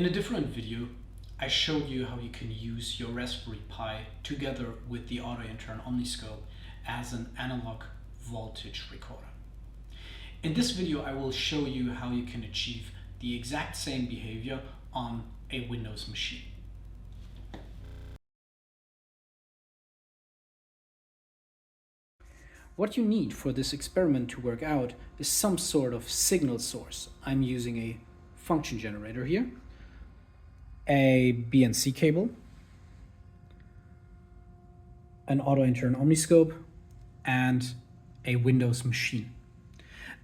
In a different video, I showed you how you can use your Raspberry Pi together with the AUTO INTERN OmnAIScope as an analog voltage recorder. In this video, I will show you how you can achieve the exact same behavior on a Windows machine. What you need for this experiment to work out is some sort of signal source. I'm using a function generator here, a BNC cable, an AUTO INTERN OmnAIScope, and a Windows machine.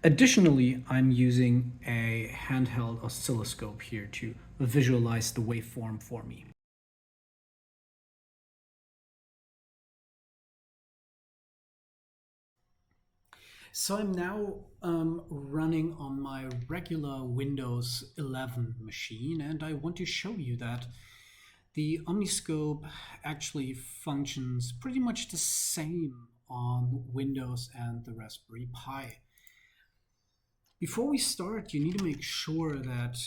Additionally, I'm using a handheld oscilloscope here to visualize the waveform for me. So I'm now running on my regular Windows 11 machine, and I want to show you that the OmnAIScope actually functions pretty much the same on Windows and the Raspberry Pi. Before we start, you need to make sure that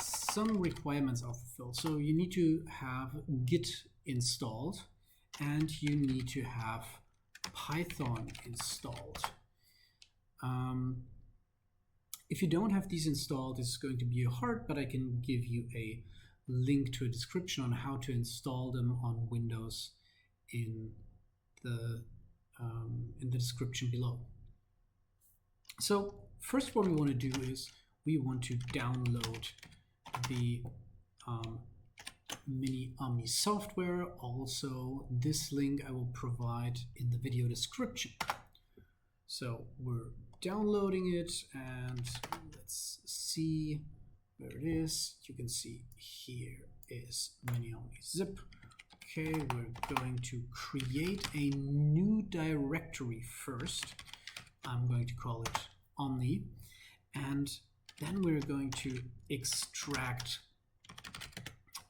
some requirements are fulfilled. So you need to have Git installed, and you need to have Python installed. If you don't have these installed, it's going to be hard, but I can give you a link to a description on how to install them on Windows in the description below. So first, what we want to do is we want to download the Mini Omni software. Also, this link I will provide in the video description. So we're downloading it, and let's see where it is. You can see here is Mini Omni zip. Okay, we're going to create a new directory first. I'm going to call it Omni, and then we're going to extract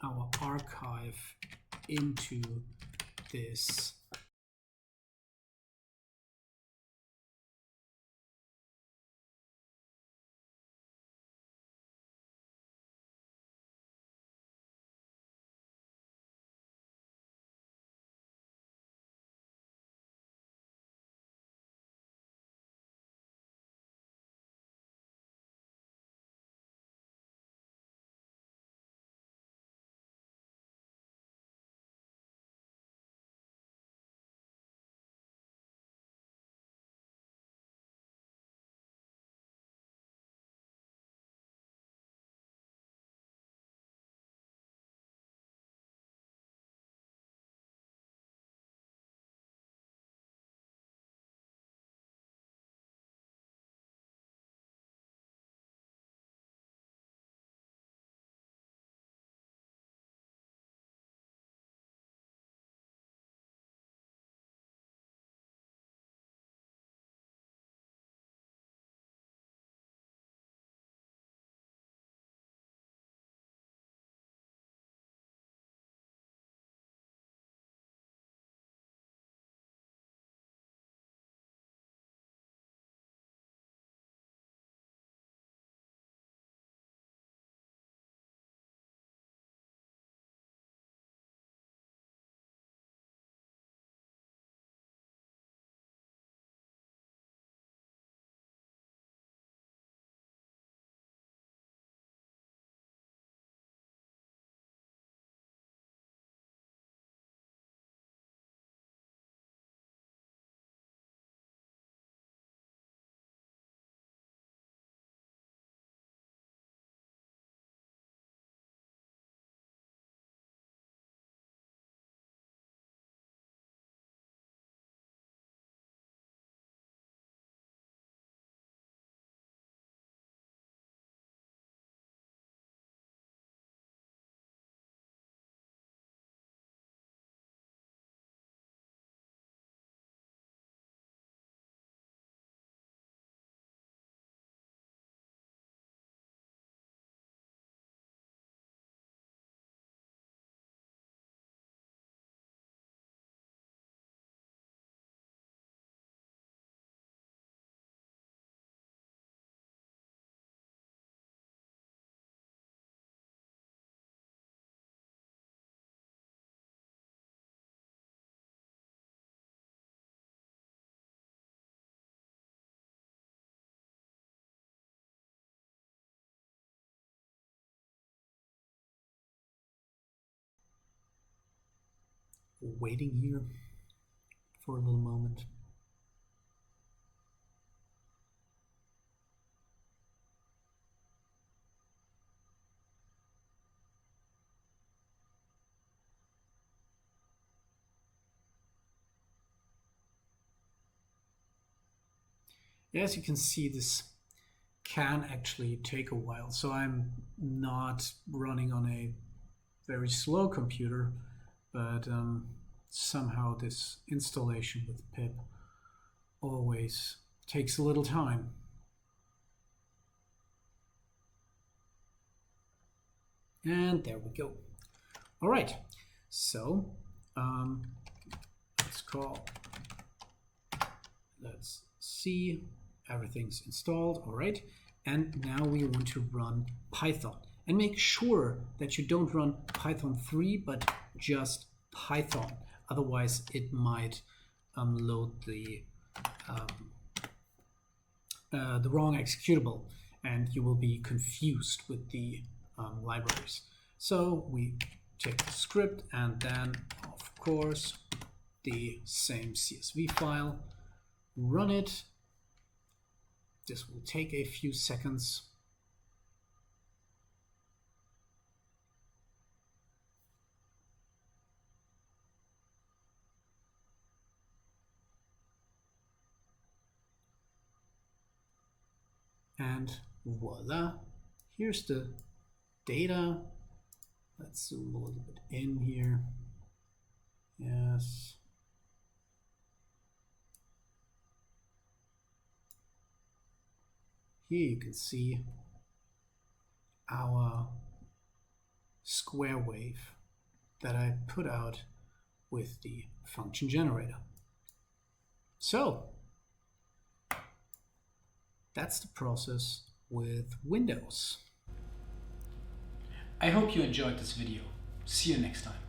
our archive into this waiting here for a little moment. As you can see, this can actually take a while. So I'm not running on a very slow computer, but somehow this installation with pip always takes a little time. And there we go. All right, so let's see, everything's installed. All right, and now we want to run Python, and make sure that you don't run Python 3 but just Python, otherwise it might load the wrong executable and you will be confused with the libraries. So we take the script and then of course the same CSV file, run it. This will take a few seconds. And voila, here's the data. Let's zoom a little bit in here. Yes. Here you can see our square wave that I put out with the function generator. So that's the process with Windows. I hope you enjoyed this video. See you next time.